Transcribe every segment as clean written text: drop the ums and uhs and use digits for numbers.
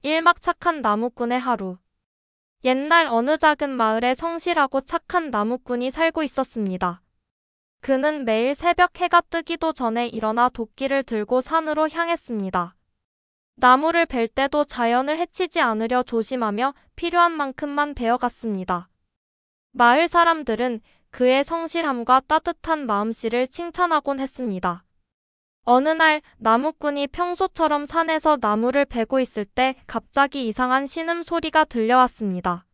일막 착한 나무꾼의 하루. 옛날 어느 작은 마을에 성실하고 착한 나무꾼이 살고 있었습니다. 그는 매일 새벽 해가 뜨기도 전에 일어나 도끼를 들고 산으로 향했습니다. 나무를 벨 때도 자연을 해치지 않으려 조심하며 필요한 만큼만 베어갔습니다. 마을 사람들은 그의 성실함과 따뜻한 마음씨를 칭찬하곤 했습니다. 어느 날 나무꾼이 평소처럼 산에서 나무를 베고 있을 때 갑자기 이상한 신음 소리가 들려왔습니다.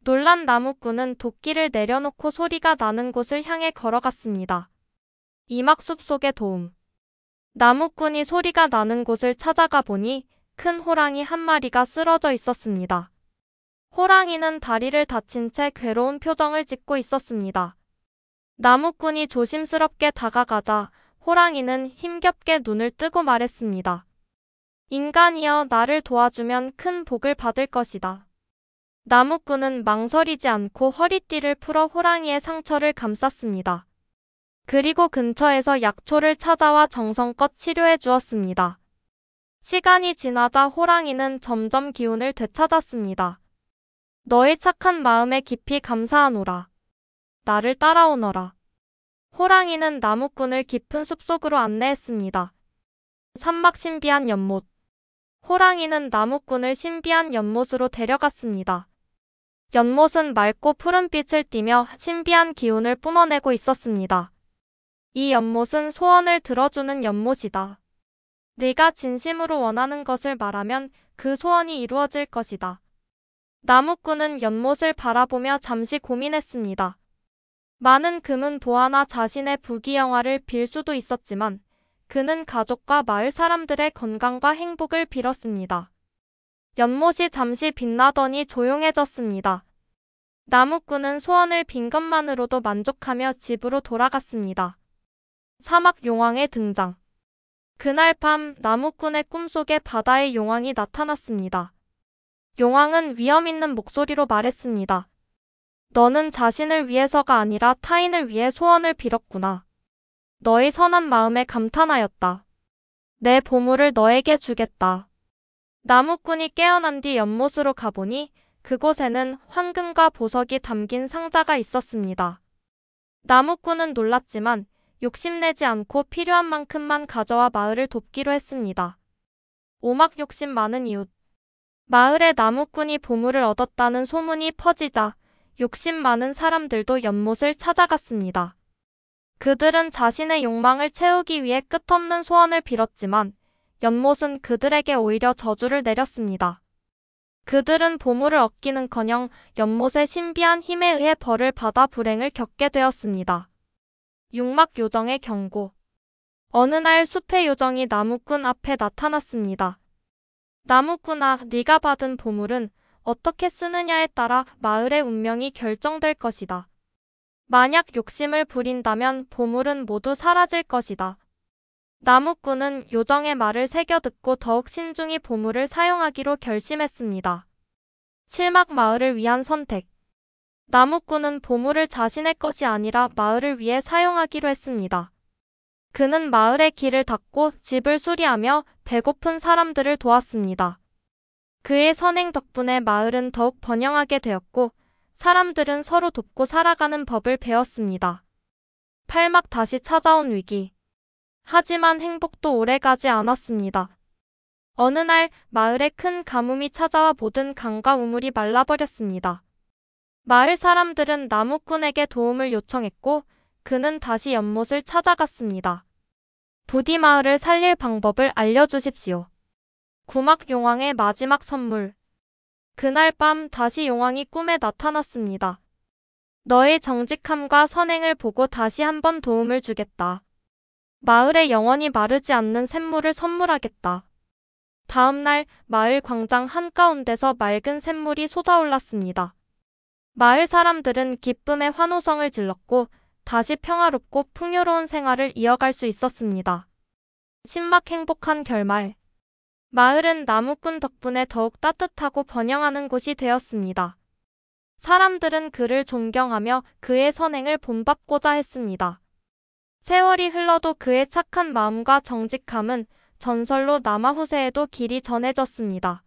놀란 나무꾼은 도끼를 내려놓고 소리가 나는 곳을 향해 걸어갔습니다. 이막 숲속의 도움. 나무꾼이 소리가 나는 곳을 찾아가 보니 큰 호랑이 한 마리가 쓰러져 있었습니다. 호랑이는 다리를 다친 채 괴로운 표정을 짓고 있었습니다. 나무꾼이 조심스럽게 다가가자 호랑이는 힘겹게 눈을 뜨고 말했습니다. 인간이여, 나를 도와주면 큰 복을 받을 것이다. 나무꾼은 망설이지 않고 허리띠를 풀어 호랑이의 상처를 감쌌습니다. 그리고 근처에서 약초를 찾아와 정성껏 치료해 주었습니다. 시간이 지나자 호랑이는 점점 기운을 되찾았습니다. 너의 착한 마음에 깊이 감사하노라. 나를 따라오너라. 호랑이는 나무꾼을 깊은 숲속으로 안내했습니다. 산막 신비한 연못. 호랑이는 나무꾼을 신비한 연못으로 데려갔습니다. 연못은 맑고 푸른 빛을 띠며 신비한 기운을 뿜어내고 있었습니다. 이 연못은 소원을 들어주는 연못이다. 네가 진심으로 원하는 것을 말하면 그 소원이 이루어질 것이다. 나무꾼은 연못을 바라보며 잠시 고민했습니다. 많은 금은 보화나 자신의 부귀영화를 빌 수도 있었지만 그는 가족과 마을 사람들의 건강과 행복을 빌었습니다. 연못이 잠시 빛나더니 조용해졌습니다. 나무꾼은 소원을 빈 것만으로도 만족하며 집으로 돌아갔습니다. 사막 용왕의 등장. 그날 밤 나무꾼의 꿈속에 바다의 용왕이 나타났습니다. 용왕은 위험 있는 목소리로 말했습니다. 너는 자신을 위해서가 아니라 타인을 위해 소원을 빌었구나. 너의 선한 마음에 감탄하였다. 내 보물을 너에게 주겠다. 나무꾼이 깨어난 뒤 연못으로 가보니 그곳에는 황금과 보석이 담긴 상자가 있었습니다. 나무꾼은 놀랐지만 욕심내지 않고 필요한 만큼만 가져와 마을을 돕기로 했습니다. 오막 욕심 많은 이웃. 마을에 나무꾼이 보물을 얻었다는 소문이 퍼지자 욕심 많은 사람들도 연못을 찾아갔습니다. 그들은 자신의 욕망을 채우기 위해 끝없는 소원을 빌었지만 연못은 그들에게 오히려 저주를 내렸습니다. 그들은 보물을 얻기는커녕 연못의 신비한 힘에 의해 벌을 받아 불행을 겪게 되었습니다. 육막 요정의 경고. 어느 날 숲의 요정이 나무꾼 앞에 나타났습니다. 나무꾼아, 네가 받은 보물은 어떻게 쓰느냐에 따라 마을의 운명이 결정될 것이다. 만약 욕심을 부린다면 보물은 모두 사라질 것이다. 나무꾼은 요정의 말을 새겨듣고 더욱 신중히 보물을 사용하기로 결심했습니다. 칠막 마을을 위한 선택. 나무꾼은 보물을 자신의 것이 아니라 마을을 위해 사용하기로 했습니다. 그는 마을의 길을 닦고 집을 수리하며 배고픈 사람들을 도왔습니다. 그의 선행 덕분에 마을은 더욱 번영하게 되었고 사람들은 서로 돕고 살아가는 법을 배웠습니다. 팔막 다시 찾아온 위기. 하지만 행복도 오래가지 않았습니다. 어느 날 마을에 큰 가뭄이 찾아와 모든 강과 우물이 말라버렸습니다. 마을 사람들은 나무꾼에게 도움을 요청했고 그는 다시 연못을 찾아갔습니다. 부디 마을을 살릴 방법을 알려주십시오. 구막 용왕의 마지막 선물. 그날 밤 다시 용왕이 꿈에 나타났습니다. 너의 정직함과 선행을 보고 다시 한번 도움을 주겠다. 마을에 영원히 마르지 않는 샘물을 선물하겠다. 다음 날 마을 광장 한가운데서 맑은 샘물이 솟아올랐습니다. 마을 사람들은 기쁨의 환호성을 질렀고 다시 평화롭고 풍요로운 생활을 이어갈 수 있었습니다. 신막 행복한 결말. 마을은 나무꾼 덕분에 더욱 따뜻하고 번영하는 곳이 되었습니다. 사람들은 그를 존경하며 그의 선행을 본받고자 했습니다. 세월이 흘러도 그의 착한 마음과 정직함은 전설로 남아 후세에도 길이 전해졌습니다.